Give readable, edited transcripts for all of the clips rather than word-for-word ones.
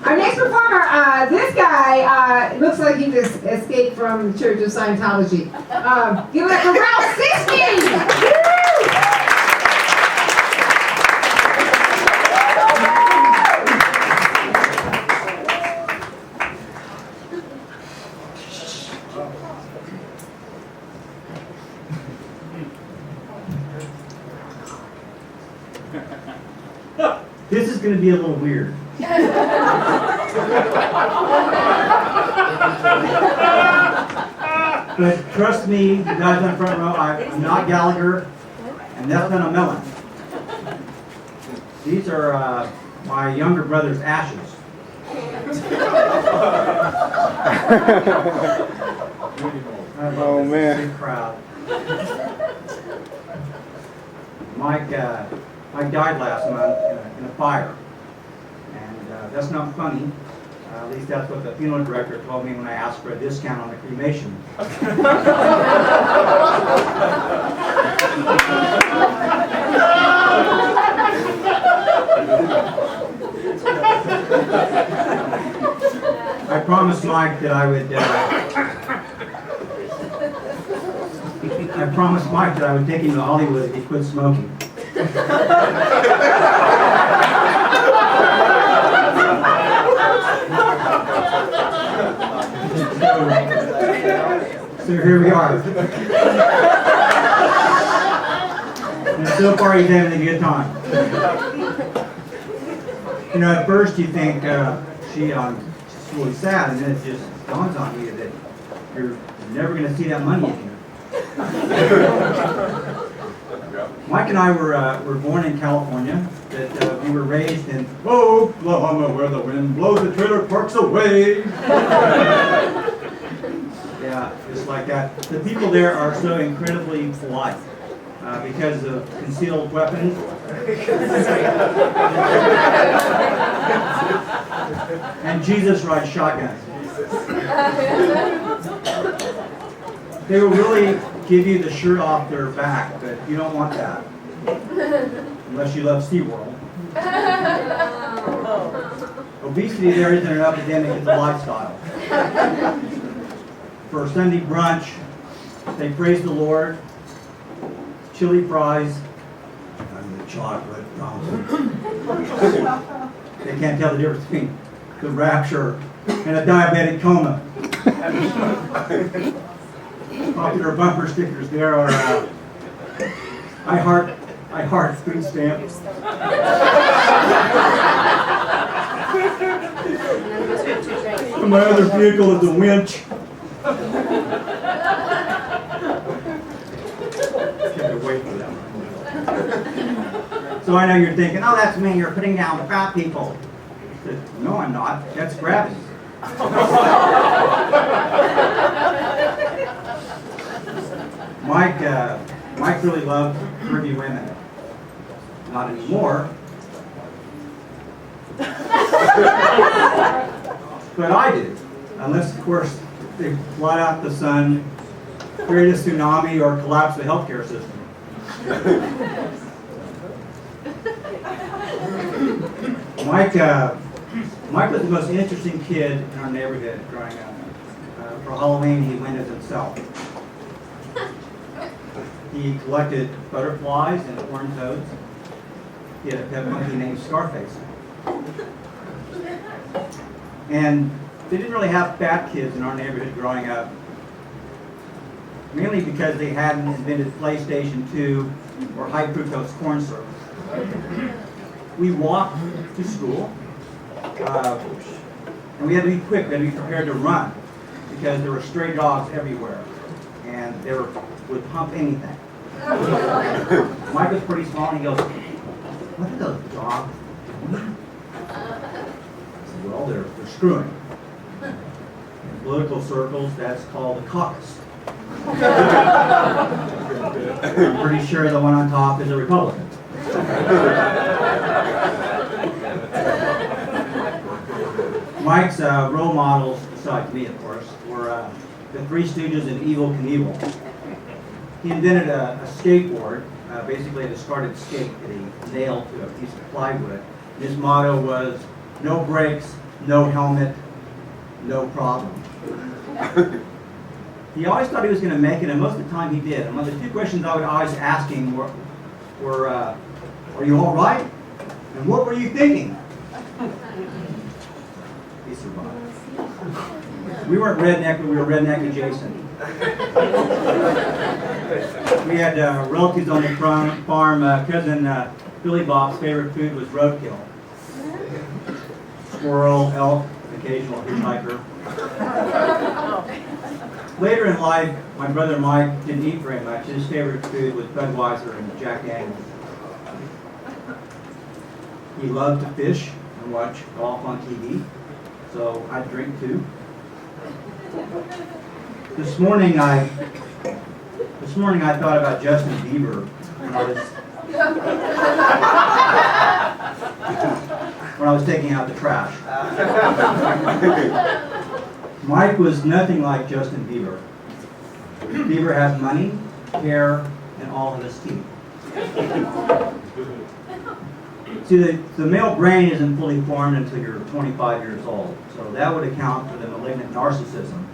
Our next performer, this guy looks like he just escaped from the Church of Scientology. Give it up for Ralph Cissne! This is going to be a little weird. But trust me, the guys on the front row, I'm not Gallagher, and that's not a melon. These are my younger brother's ashes. Oh man! Big crowd. Mike died last month in a fire, and that's not funny. At least that's what the funeral director told me when I asked for a discount on the cremation. I promised Mike that I would. I promised Mike that I would take him to Hollywood if he quit smoking. So here we are. And so far he's having a good time. You know, at first you think she's really sad, and then it just dawns on you that you're never going to see that money again. Mike and I were born in California, but we were raised in Oklahoma, where the wind blows the trailer parks away. Yeah, just like that. The people there are so incredibly polite because of concealed weapons. And Jesus rides shotguns. They will really give you the shirt off their back, but you don't want that. Unless you love SeaWorld. Obesity there isn't an epidemic, it's a lifestyle. For Sunday brunch, they praise the Lord, chili fries, and the chocolate fountain. They can't tell the difference between the rapture and a diabetic coma. Popular bumper stickers there are I heart food stamps. And my other vehicle is a winch. Can't wait for that. So I know you're thinking, oh, that's me, you're putting down fat people. I said, no, I'm not. That's gravity. Mike really loved curvy women. Not anymore. But I did. Unless, of course, they blot out the sun, create a tsunami, or collapse the healthcare system. Mike was the most interesting kid in our neighborhood growing up. For Halloween, he went as himself. He collected butterflies and horned toads. He had a pet monkey named Scarface. And they didn't really have fat kids in our neighborhood growing up, mainly because they hadn't invented PlayStation 2 or high fructose corn syrup. We walked to school, and we had to be quick, we had to be prepared to run, because there were stray dogs everywhere, and they would hump anything. Mike was pretty small, and he goes, "What are those dogs doing?" I said, "Well, they're screwing." In political circles, that's called a caucus. I'm pretty sure the one on top is a Republican. Mike's role models, besides me, of course, were the Three Stooges and Evel Knievel. He invented a skateboard, basically a discarded skate that he nailed to a piece of plywood. His motto was, "No brakes, no helmet, no problem. He always thought he was going to make it, and most of the time he did. And one of the two questions I would always ask him were are you all right? And what were you thinking? He survived. We weren't redneck, but we were redneck adjacent. We had relatives on the farm. Cousin Billy Bob's favorite food was roadkill. Squirrel, elk, occasional hitchhiker. Later in life, my brother Mike didn't eat very much. His favorite food was Budweiser and Jack Daniels. He loved to fish and watch golf on TV, so I drink too. This morning I thought about Justin Bieber when I was taking out the trash. Mike was nothing like Justin Bieber. Bieber has money, hair, and all of his teeth. See, the male brain isn't fully formed until you're 25 years old, so that would account for the malignant narcissism.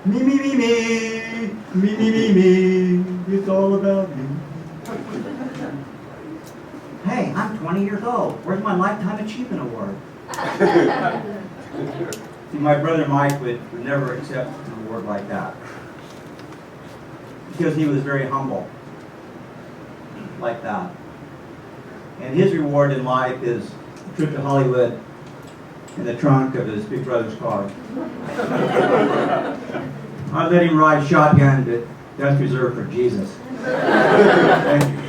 Me, me, me, me, me, me, me, me, it's all about me. Hey, I'm 20 years old. Where's my Lifetime Achievement Award? See, my brother Mike would never accept an award like that because he was very humble like that. And his reward in life is a trip to Hollywood in the trunk of his big brother's car. I let him ride shotgun, but that's reserved for Jesus. Thank you.